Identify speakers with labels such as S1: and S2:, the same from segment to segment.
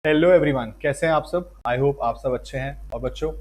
S1: Hello everyone, कैसे हैं आप सब। आई होप आप सब अच्छे हैं। और बच्चों,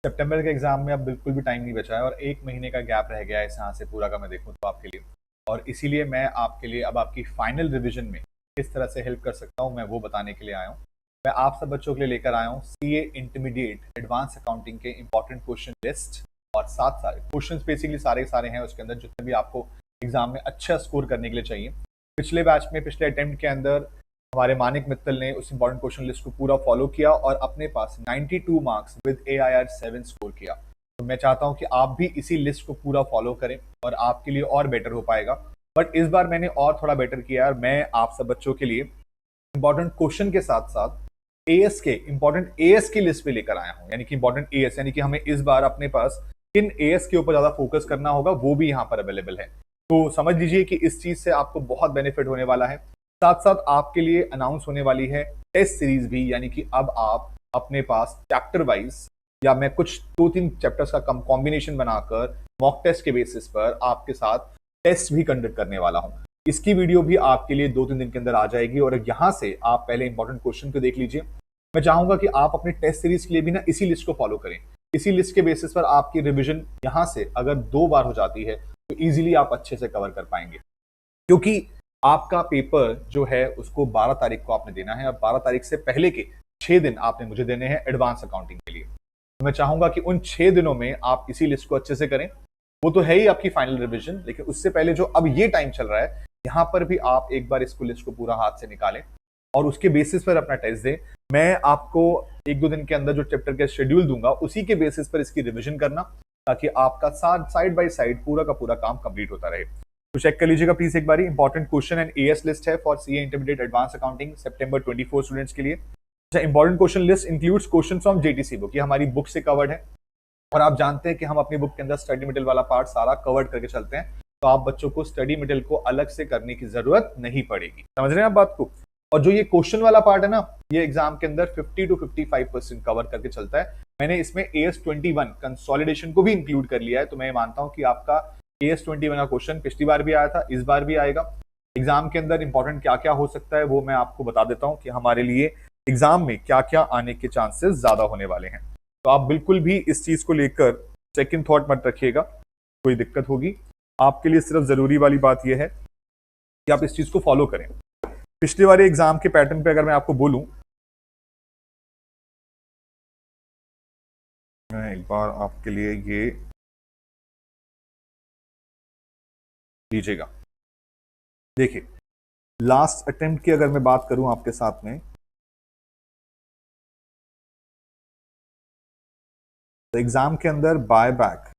S1: सितंबर के एग्जाम में अब बिल्कुल भी टाइम नहीं बचा है और एक महीने का गैप रह गया है इस यहाँ से पूरा का मैं देखूँ तो आपके लिए। और इसीलिए मैं आपके लिए अब आपकी फाइनल रिवीजन में किस तरह से हेल्प कर सकता हूँ मैं वो बताने के लिए आया हूँ। मैं आप सब बच्चों के लिए लेकर आया हूँ सीए इंटरमीडिएट एडवांस अकाउंटिंग के इंपॉर्टेंट क्वेश्चन लिस्ट और साथ सारे क्वेश्चन बेसिकली सारे सारे हैं उसके अंदर जितने भी आपको एग्जाम में अच्छा स्कोर करने के लिए चाहिए। पिछले बैच में पिछले अटेम्प्ट के अंदर हमारे मानिक मित्तल ने उस इंपॉर्टेंट क्वेश्चन लिस्ट को पूरा फॉलो किया और अपने पास 92 मार्क्स विद AIR 7 स्कोर किया। तो मैं चाहता हूं कि आप भी इसी लिस्ट को पूरा फॉलो करें और आपके लिए और बेटर हो पाएगा। बट इस बार मैंने और थोड़ा बेटर किया है। मैं आप सब बच्चों के लिए इंपॉर्टेंट क्वेश्चन के साथ साथ इंपॉर्टेंट एएस की लिस्ट भी लेकर आया हूं, यानी कि इंपॉर्टेंट एएस, यानी कि हमें इस बार अपने पास किन एएस के ऊपर ज्यादा फोकस करना होगा वो भी यहाँ पर अवेलेबल है। तो समझ लीजिए कि इस चीज से आपको बहुत बेनिफिट होने वाला है। साथ साथ आपके लिए अनाउंस होने वाली है टेस्ट सीरीज भी, यानी कि अब आप अपने पास चैप्टर वाइज या मैं कुछ 2-3 चैप्टर्स का कॉम्बिनेशन बनाकर मॉक टेस्ट के बेसिस पर आपके साथ टेस्ट भी कंडक्ट करने वाला हूं। इसकी वीडियो भी आपके लिए 2-3 दिन के अंदर आ जाएगी और यहां से आप पहले इंपॉर्टेंट क्वेश्चन को देख लीजिए। मैं चाहूंगा कि आप अपने टेस्ट सीरीज के लिए भी ना इसी लिस्ट को फॉलो करें। इसी लिस्ट के बेसिस पर आपकी रिविजन यहां से अगर 2 बार हो जाती है तो इजीली आप अच्छे से कवर कर पाएंगे, क्योंकि आपका पेपर जो है उसको 12 तारीख को आपने देना है और 12 तारीख से पहले के 6 दिन आपने मुझे देने हैं एडवांस अकाउंटिंग के लिए। तो मैं चाहूंगा कि उन 6 दिनों में आप इसी लिस्ट को अच्छे से करें। वो तो है ही आपकी फाइनल रिवीजन, लेकिन उससे पहले जो अब ये टाइम चल रहा है यहां पर भी आप एक बार इसको लिस्ट को पूरा हाथ से निकालें और उसके बेसिस पर अपना टेस्ट दें। मैं आपको 1-2 दिन के अंदर जो चैप्टर का शेड्यूल दूंगा उसी के बेसिस पर इसकी रिविजन करना, ताकि आपका साथ साइड बाय साइड पूरा का पूरा काम कंप्लीट होता रहे। तो चेक कर लीजिएगा प्लीज एक बारी। Important question and AS list है for CA intermediate advance accounting सितंबर 24 स्टूडेंट्स के लिए। अच्छा, important question list includes question from JTC book, ये हमारी बुक से कवर्ड है और आप जानते हैं कि हम अपनी बुक के अंदर स्टडी मटेरियल वाला पार्ट सारा कवर्ड करके चलते हैं, तो आप बच्चों को स्टडी मटेरियल को अलग से करने की जरूरत नहीं पड़ेगी। समझ रहे हैं आप बात को। और जो ये क्वेश्चन वाला पार्ट है ना, ये एग्जाम के अंदर 50 to 55% कवर करके चलता है। मैंने इसमें AS21 कंसोलिडेशन को भी इंक्लूड कर लिया है, तो मैं मानता हूं कि आपका AS21 का क्वेश्चन पिछली बार भी आया था, इस बार भी आएगा। एग्जाम के अंदर इंपॉर्टेंट क्या क्या हो सकता है वो मैं आपको बता देता हूं कि हमारे लिए एग्जाम में क्या क्या आने के चांसेस ज्यादा होने वाले हैं। तो आप बिल्कुल भी इस चीज को लेकर सेकंड थॉट मत रखिएगा, कोई दिक्कत होगी। आपके लिए सिर्फ जरूरी वाली बात यह है कि आप इस चीज को फॉलो करें। पिछले वाले एग्जाम के पैटर्न पे अगर मैं आपको बोलूं, मैं एक बार आपके लिए ये लीजिएगा। देखिए, लास्ट अटेम्प्ट की अगर मैं बात करूं आपके साथ में, तो एग्जाम के अंदर बाय बैक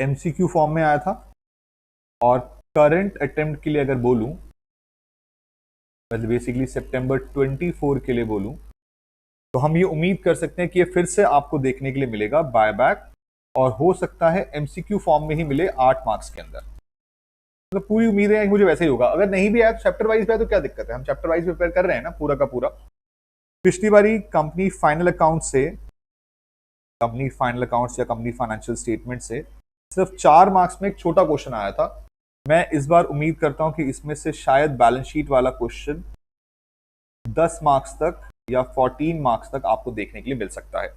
S1: MCQ फॉर्म में आया था और करंट अटेम्प्ट के लिए अगर बोलूं, बेसिकली सितंबर 24 के लिए बोलूं, तो हम ये उम्मीद कर सकते हैं कि ये फिर से आपको देखने के लिए मिलेगा बाय बैक, और हो सकता है MCQ फॉर्म में ही मिले 8 मार्क्स के अंदर। तो पूरी उम्मीद है मुझे वैसे ही होगा। अगर नहीं भी आया तो चैप्टर वाइज पे तो क्या दिक्कत है, हम चैप्टर वाइज प्रिपेयर कर रहे हैं ना पूरा का पूरा। पिछली बारी कंपनी फाइनल अकाउंट्स या कंपनी फाइनेंशियल स्टेटमेंट से सिर्फ 4 मार्क्स में एक छोटा क्वेश्चन आया था। मैं इस बार उम्मीद करता हूं कि इसमें से शायद बैलेंस शीट वाला क्वेश्चन 10 मार्क्स तक या 14 मार्क्स तक आपको देखने के लिए मिल सकता है।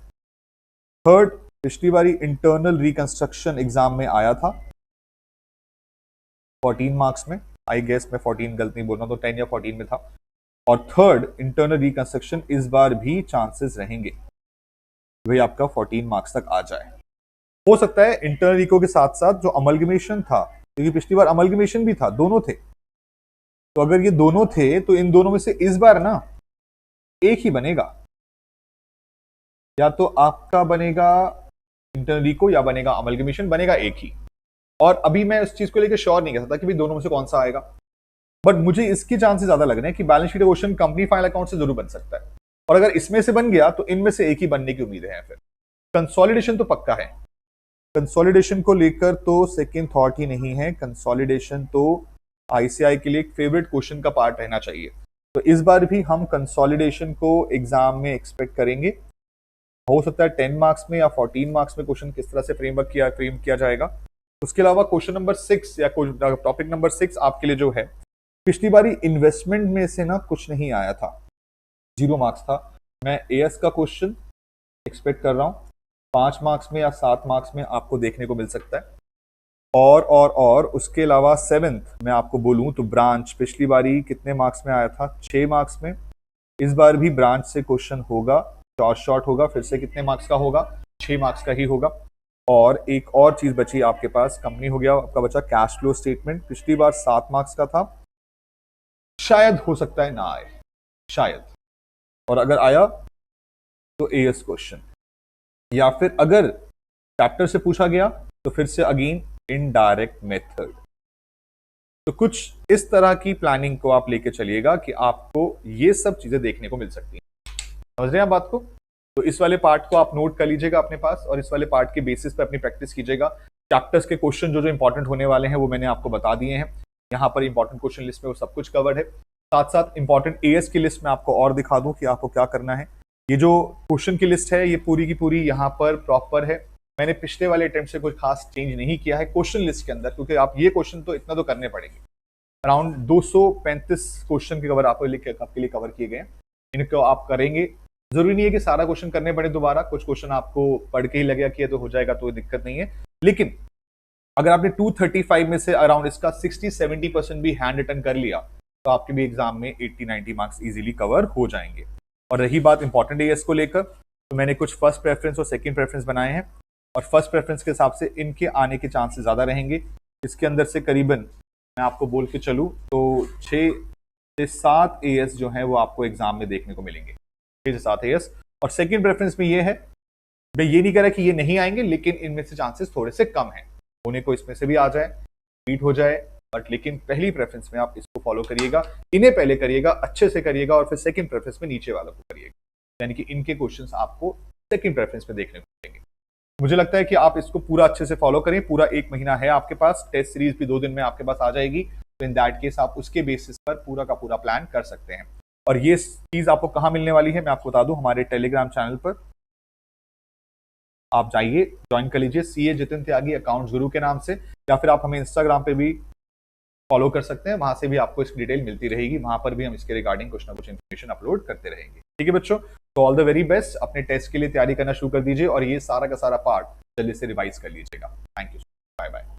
S1: थर्ड, पिछली बारी इंटरनल रिकंस्ट्रक्शन एग्जाम में आया था 14 मार्क्स में, आई गेस मैं 14 गलत नहीं बोल रहा, तो 10 या 14 में था। और थर्ड, इंटरनल रिकंस्ट्रक्शन इस बार भी चांसेस रहेंगे वही आपका 14 मार्क्स तक आ जाए। हो सकता है इंटरनल रिको के साथ साथ जो अमलगमेशन था, क्योंकि पिछली बार अमलगमेशन भी था, दोनों थे, तो अगर ये दोनों थे तो इन दोनों में से इस बार ना एक ही बनेगा, या तो आपका बनेगा इंटरनल रिको या बनेगा अमलगमेशन, बनेगा एक ही। और अभी मैं इस चीज को लेकर श्योर नहीं कह सकता कि भाई दोनों में से कौन सा आएगा, बट मुझे इसके चांसेस ज्यादा लग रहे हैं कि balance sheet question company final account से जरूर बन सकता है, और अगर इसमें से बन गया तो इनमें से एक ही बनने की उम्मीद है। फिर कंसोलिडेशन तो पक्का है, कंसोलिडेशन को लेकर तो सेकंड थॉट ही नहीं है। कंसोलिडेशन तो ICI के लिए एक फेवरेट क्वेश्चन का पार्ट रहना चाहिए, तो इस बार भी हम कंसोलिडेशन को एग्जाम में एक्सपेक्ट करेंगे। हो सकता है 10 मार्क्स में या 14 मार्क्स में क्वेश्चन किस तरह से फ्रेम किया जाएगा। उसके अलावा क्वेश्चन नंबर 6 या टॉपिक नंबर 6 आपके लिए जो है, पिछली बारी इन्वेस्टमेंट में से ना कुछ नहीं आया था, 0 मार्क्स था। मैं एएस का क्वेश्चन एक्सपेक्ट कर रहा हूँ 5 मार्क्स में या 7 मार्क्स में आपको देखने को मिल सकता है। और उसके अलावा 7th मैं आपको बोलूं तो ब्रांच पिछली बारी कितने मार्क्स में आया था, 6 मार्क्स में। इस बार भी ब्रांच से क्वेश्चन होगा, शॉर्ट होगा, फिर से कितने मार्क्स का होगा, 6 मार्क्स का ही होगा। और एक और चीज बची आपके पास, कंपनी हो गया आपका बचा कैश फ्लो स्टेटमेंट। पिछली बार 7 मार्क्स का था, शायद हो सकता है ना आए, शायद, और अगर आया तो एएस क्वेश्चन, या फिर अगर चैप्टर से पूछा गया तो फिर से अगेन इनडायरेक्ट मेथड। तो कुछ इस तरह की प्लानिंग को आप लेके चलिएगा कि आपको ये सब चीजें देखने को मिल सकती हैं। समझ रहे हैं आप बात को? तो इस वाले पार्ट को आप नोट कर लीजिएगा अपने पास, और इस वाले पार्ट के बेसिस पे अपनी प्रैक्टिस कीजिएगा। चैप्टर्स के क्वेश्चन जो जो इंपॉर्टेंट होने वाले हैं वो मैंने आपको बता दिए हैं। यहाँ पर इंपॉर्टेंट क्वेश्चन लिस्ट में वो सब कुछ कवर्ड है। साथ साथ इंपॉर्टेंट एएस की लिस्ट में आपको और दिखा दूं कि आपको क्या करना है। ये जो क्वेश्चन की लिस्ट है ये पूरी की पूरी यहाँ पर प्रॉपर है। मैंने पिछले वाले अटेम्प्ट से कोई खास चेंज नहीं किया है क्वेश्चन लिस्ट के अंदर, क्योंकि आप ये क्वेश्चन तो इतना तो करने पड़ेंगे। अराउंड 235 क्वेश्चन के कवर आपके लिए कवर किए गए हैं, इनको आप करेंगे। जरूरी नहीं है कि सारा क्वेश्चन करने पड़े दोबारा, कुछ क्वेश्चन आपको पढ़ के ही लगेगा कि ये तो हो जाएगा, तो दिक्कत नहीं है। लेकिन अगर आपने 235 में से अराउंड इसका 60-70% भी हैंड रिटन कर लिया तो आपके भी एग्जाम में 80-90 मार्क्स इजीली कवर हो जाएंगे। और रही बात इंपॉर्टेंट एएस को लेकर, तो मैंने कुछ फर्स्ट प्रेफरेंस और सेकंड प्रेफरेंस बनाए हैं, और फर्स्ट प्रेफरेंस के हिसाब से इनके आने के चांसेस ज्यादा रहेंगे। इसके अंदर से करीबन मैं आपको बोल के चलूं तो 6 से 7 एएस जो है वो आपको एग्जाम में देखने को मिलेंगे, 6 से 7 एएस। और सेकंड प्रेफरेंस में ये है, मैं ये नहीं कह रहा कि ये नहीं आएंगे, लेकिन इनमें से चांसेस थोड़े से कम हैं, होने को इसमें से भी आ जाए, बीट हो जाए, बट लेकिन पहली प्रेफरेंस में आप इसको फॉलो करिएगा, इन्हें पहले करिएगा, अच्छे से करिएगा, और फिर सेकंड प्रेफरेंस में नीचे वालों को करिएगा, यानी कि इनके क्वेश्चंस आपको सेकंड प्रेफरेंस में देखने को मिलेंगे। मुझे लगता है कि आप इसको पूरा अच्छे से फॉलो करें। पूरा 1 महीना है आपके पास, टेस्ट सीरीज भी 2 दिन में आपके पास आ जाएगी, तो इन दैट केस आप उसके बेसिस पर पूरा का पूरा प्लान कर सकते हैं। और ये चीज आपको कहां मिलने वाली है मैं आपको बता दूं, हमारे टेलीग्राम चैनल पर आप जाइए, ज्वाइन कर लीजिए, सीए जितिन त्यागी अकाउंट्स गुरु के नाम से, या फिर आप हमें इंस्टाग्राम पे भी फॉलो कर सकते हैं, वहां से भी आपको इसकी डिटेल मिलती रहेगी। वहां पर भी हम इसके रिगार्डिंग कुछ ना कुछ इन्फॉर्मेशन अपलोड करते रहेंगे। ठीक है बच्चों, तो ऑल द वेरी बेस्ट, अपने टेस्ट के लिए तैयारी करना शुरू कर दीजिए, और ये सारा का सारा पार्ट जल्दी से रिवाइज कर लीजिएगा। Thank you, bye bye.